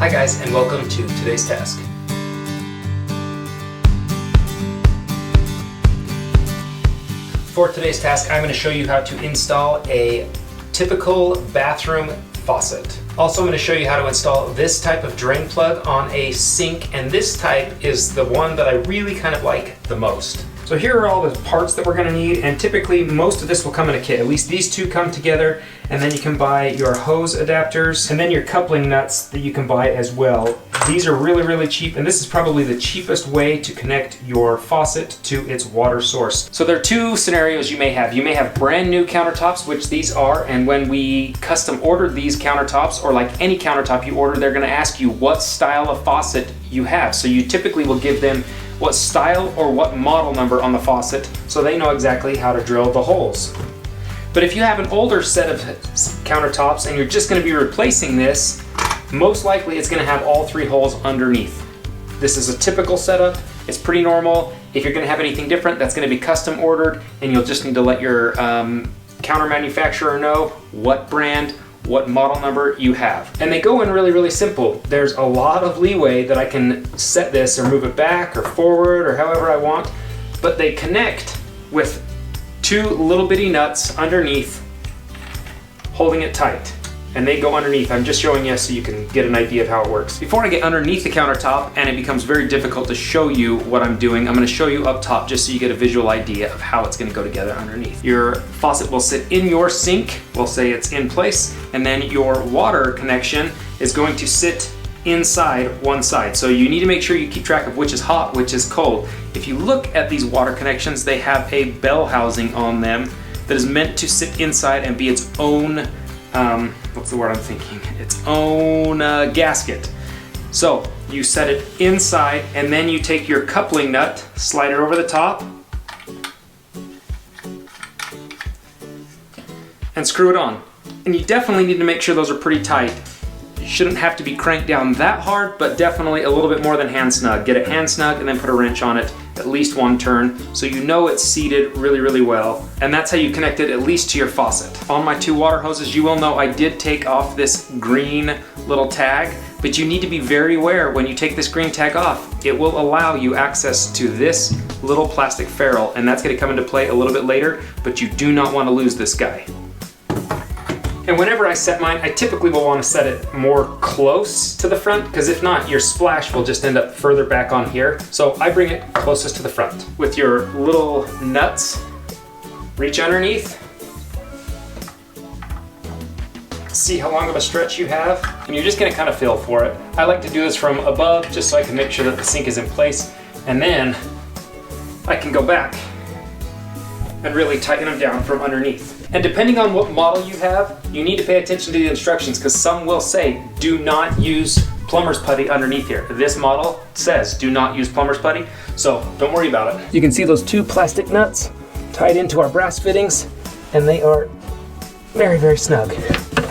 Hi guys, and welcome to today's task. For today's task, I'm going to show you how to install a typical bathroom faucet. Also, I'm going to show you how to install this type of drain plug on a sink, and this type is the one that I really kind of like the most. So here are all the parts that we're going to need, and typically most of this will come in a kit. At least these two come together, and then you can buy your hose adapters and then your coupling nuts that you can buy as well. These are really cheap, and this is probably the cheapest way to connect your faucet to its water source. So there are two scenarios you may have. You may have brand new countertops, which these are, and when we custom ordered these countertops, or like any countertop you order, they're going to ask you what style of faucet you have. So you typically will give them what style or what model number on the faucet, so they know exactly how to drill the holes. But if you have an older set of countertops and you're just going to be replacing this, most likely it's going to have all three holes underneath. This is a typical setup. It's pretty normal. If you're going to have anything different, that's going to be custom ordered, and you'll just need to let your counter manufacturer know what brand, what model number you have. And they go in really simple. There's a lot of leeway that I can set this or move it back or forward or however I want, but they connect with two little bitty nuts underneath holding it tight, and they go underneath. I'm just showing you so you can get an idea of how it works. Before I get underneath the countertop and it becomes very difficult to show you what I'm doing, I'm going to show you up top just so you get a visual idea of how it's going to go together underneath. Your faucet will sit in your sink, we'll say it's in place, and then your water connection is going to sit inside one side. So you need to make sure you keep track of which is hot, which is cold. If you look at these water connections, they have a bell housing on them that is meant to sit inside and be its own what's the word I'm thinking? Its own gasket. So you set it inside, and then you take your coupling nut, slide it over the top, and screw it on. And you definitely need to make sure those are pretty tight. You shouldn't have to be cranked down that hard, but definitely a little bit more than hand snug. Get it hand snug and then put a wrench on it at least one turn so you know it's seated really well. And that's how you connect it at least to your faucet. On my two water hoses, you will know I did take off this green little tag, but you need to be very aware when you take this green tag off. It will allow you access to this little plastic ferrule, and that's going to come into play a little bit later, but you do not want to lose this guy. And whenever I set mine, I typically will want to set it more close to the front, because if not, your splash will just end up further back on here. So I bring it closest to the front. With your little nuts, reach underneath, see how long of a stretch you have, and you're just going to kind of feel for it. I like to do this from above just so I can make sure that the sink is in place, and then I can go back and really tighten them down from underneath. And depending on what model you have, you need to pay attention to the instructions, because some will say do not use plumber's putty underneath here. This model says do not use plumber's putty, so don't worry about it. You can see those two plastic nuts tied into our brass fittings, and they are very snug.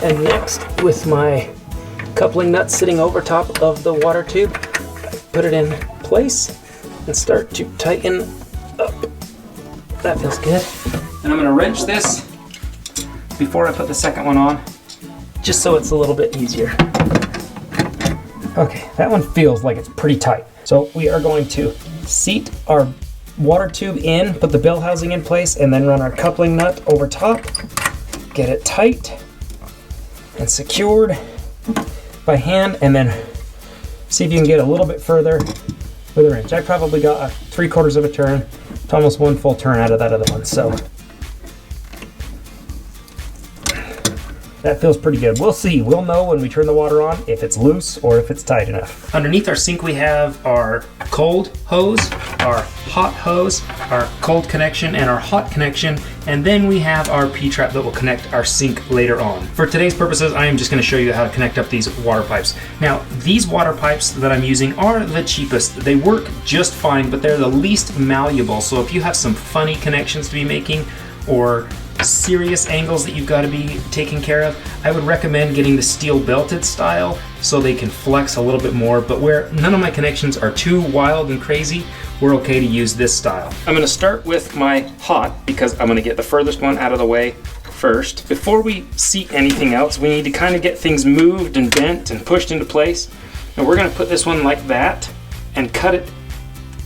And next, with my coupling nut sitting over top of the water tube, I put it in place and start to tighten up. That feels good. And I'm going to wrench this before I put the second one on, just so it's a little bit easier. Okay, that one feels like it's pretty tight. So we are going to seat our water tube in, put the bell housing in place, and then run our coupling nut over top, get it tight and secured by hand, and then see if you can get a little bit further with a wrench. I probably got 3/4 of a turn to almost one full turn out of that other one, so that feels pretty good. We'll see. We'll know when we turn the water on if it's loose or if it's tight enough. Underneath our sink we have our cold hose, our hot hose, our cold connection, and our hot connection, and then we have our P-trap that will connect our sink later on. For today's purposes, I am just going to show you how to connect up these water pipes. Now, these water pipes that I'm using are the cheapest. They work just fine, but they're the least malleable. So if you have some funny connections to be making, or serious angles that you've got to be taking care of, I would recommend getting the steel belted style so they can flex a little bit more. But where none of my connections are too wild and crazy, we're okay to use this style. I'm going to start with my hot, because I'm going to get the furthest one out of the way first. Before we seat anything else, we need to kind of get things moved and bent and pushed into place. And we're gonna put this one like that and cut it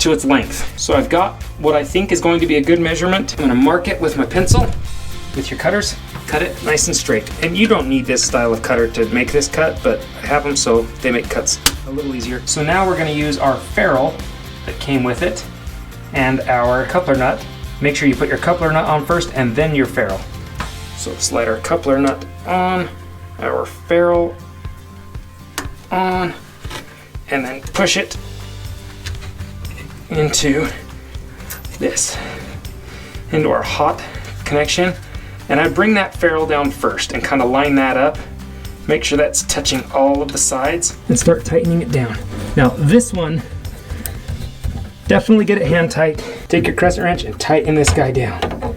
to its length. So I've got what I think is going to be a good measurement. I'm gonna mark it with my pencil. With your cutters, cut it nice and straight. And you don't need this style of cutter to make this cut, but I have them so they make cuts a little easier. So now we're gonna use our ferrule that came with it and our coupler nut. Make sure you put your coupler nut on first and then your ferrule. So slide our coupler nut on, our ferrule on, and then push it into this, into our hot connection. And I bring that ferrule down first and kind of line that up. Make sure that's touching all of the sides and start tightening it down. Now this one, definitely get it hand tight. Take your crescent wrench and tighten this guy down.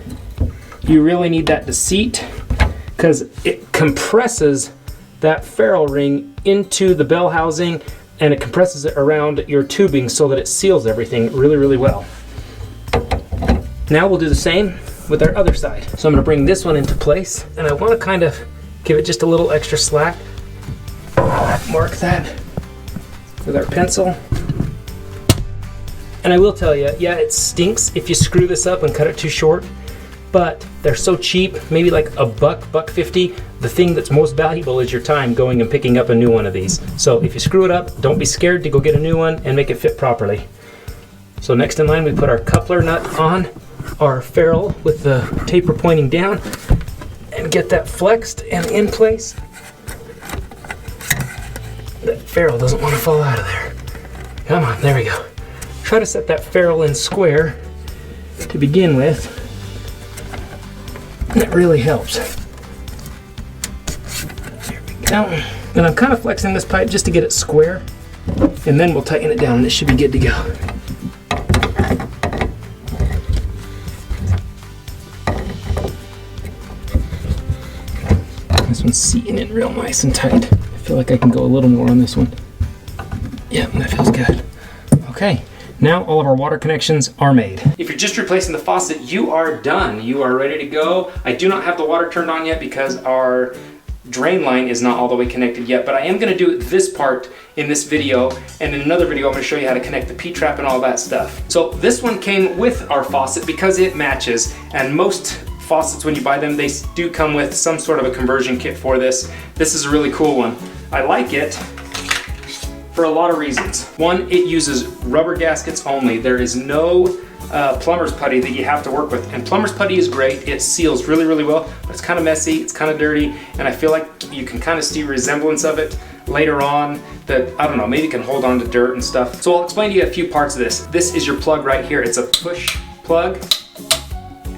You really need that to seat because it compresses that ferrule ring into the bell housing and it compresses it around your tubing so that it seals everything really, really well. Now we'll do the same with our other side. So I'm gonna bring this one into place and I wanna kind of give it just a little extra slack. Mark that with our pencil. And I will tell you, yeah, it stinks if you screw this up and cut it too short, but they're so cheap, maybe like a buck 50. The thing that's most valuable is your time going and picking up a new one of these. So if you screw it up, don't be scared to go get a new one and make it fit properly. So next in line, we put our coupler nut on our ferrule with the taper pointing down and get that flexed and in place. That ferrule doesn't want to fall out of there. Come on, there we go. Try to set that ferrule in square to begin with. That really helps. There we go. And I'm kind of flexing this pipe just to get it square, and then we'll tighten it down and it should be good to go. This one's seating in real nice and tight. I feel like I can go a little more on this one. Yeah, that feels good. Okay. Now all of our water connections are made. If you're just replacing the faucet, you are done. You are ready to go. I do not have the water turned on yet because our drain line is not all the way connected yet, but I am gonna do this part in this video, and in another video I'm gonna show you how to connect the P-trap and all that stuff. So this one came with our faucet because it matches, and most faucets when you buy them, they do come with some sort of a conversion kit for this. This is a really cool one. I like it for a lot of reasons. One, it uses rubber gaskets only. There is no plumber's putty that you have to work with. And plumber's putty is great. It seals really, really well, but it's kind of messy, it's kind of dirty, and I feel like you can kind of see resemblance of it later on that, I don't know, maybe it can hold on to dirt and stuff. So I'll explain to you a few parts of this. This is your plug right here. It's a push plug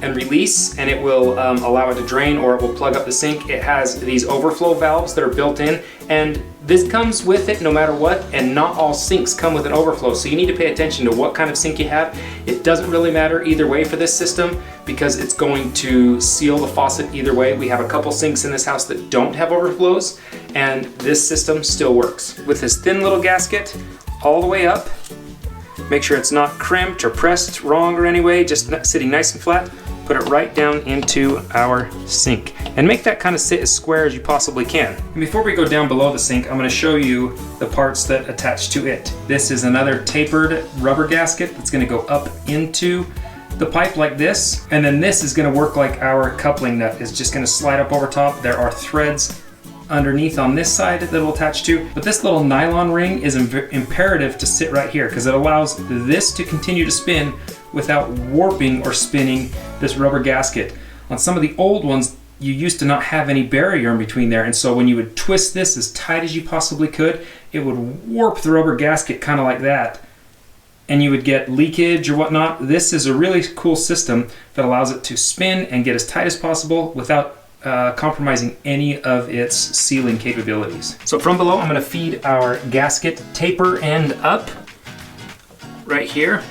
and release, and it will allow it to drain or it will plug up the sink. It has these overflow valves that are built in, and this comes with it no matter what, and not all sinks come with an overflow, so you need to pay attention to what kind of sink you have. It doesn't really matter either way for this system because it's going to seal the faucet either way. We have a couple sinks in this house that don't have overflows, and this system still works. With this thin little gasket all the way up, make sure it's not crimped or pressed wrong or any way, just sitting nice and flat. Put it right down into our sink and make that kind of sit as square as you possibly can. And before we go down below the sink, I'm going to show you the parts that attach to it. This is another tapered rubber gasket that's going to go up into the pipe like this, and then this is going to work like our coupling nut. It's just going to slide up over top. There are threads underneath on this side that will attach to, but this little nylon ring is imperative to sit right here because it allows this to continue to spin without warping or spinning this rubber gasket. On some of the old ones, you used to not have any barrier in between there, and so when you would twist this as tight as you possibly could, it would warp the rubber gasket kind of like that, and you would get leakage or whatnot. This is a really cool system that allows it to spin and get as tight as possible without compromising any of its sealing capabilities. So from below, I'm going to feed our gasket taper end up right here.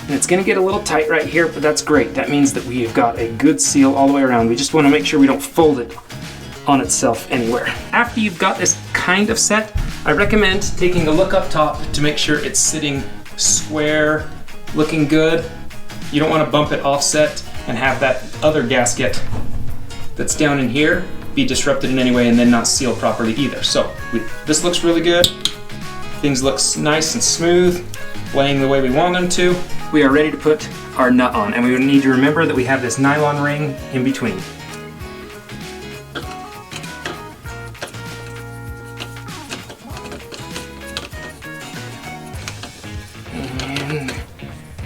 And it's going to get a little tight right here, but that's great. That means that we have got a good seal all the way around. We just want to make sure we don't fold it on itself anywhere. After you've got this kind of set, I recommend taking a look up top to make sure it's sitting square, looking good. You don't want to bump it offset and have that other gasket that's down in here be disrupted in any way and then not seal properly either. So this looks really good. Things look nice and smooth, laying the way we want them to. We are ready to put our nut on, and we need to remember that we have this nylon ring in between. And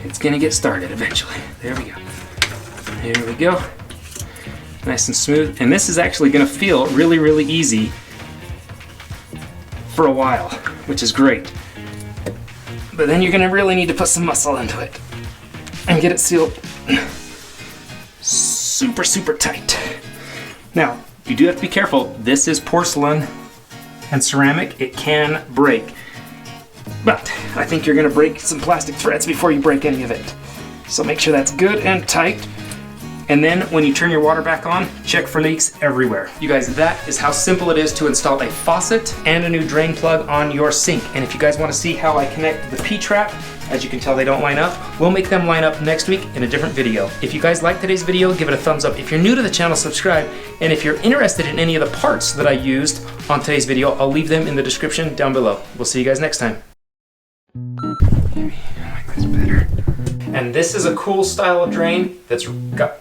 it's gonna get started eventually. There we go. There we go. Nice and smooth. And this is actually gonna feel really, really easy for a while, which is great. But then you're gonna really need to put some muscle into it and get it sealed super, super tight. Now, you do have to be careful. This is porcelain and ceramic. It can break. But I think you're gonna break some plastic threads before you break any of it. So make sure that's good and tight. And then when you turn your water back on, check for leaks everywhere. You guys, that is how simple it is to install a faucet and a new drain plug on your sink. And if you guys want to see how I connect the P-trap, as you can tell they don't line up, we'll make them line up next week in a different video. If you guys like today's video, give it a thumbs up. If you're new to the channel, subscribe. And if you're interested in any of the parts that I used on today's video, I'll leave them in the description down below. We'll see you guys next time. Maybe I like this better. And this is a cool style of drain that's got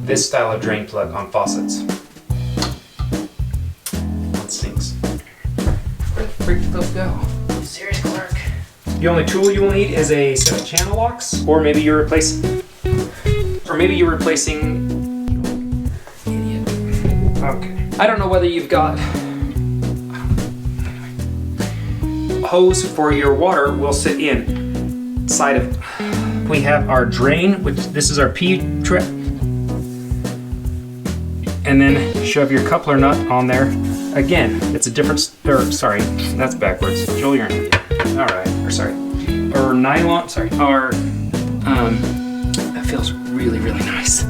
this style of drain plug on faucets. On sinks. Where the freak did those go? Serious Clark. The only tool you will need is a set of channel locks, or maybe you're replacing. Idiot. Okay. I don't know whether you've got. A hose for your water will sit inside of. We have our drain, which this is our P-trap, and then shove your coupler nut on there. Again, it's a different, sorry, that's backwards. Joel, you're an idiot. All right, or nylon, sorry, that feels really, really nice.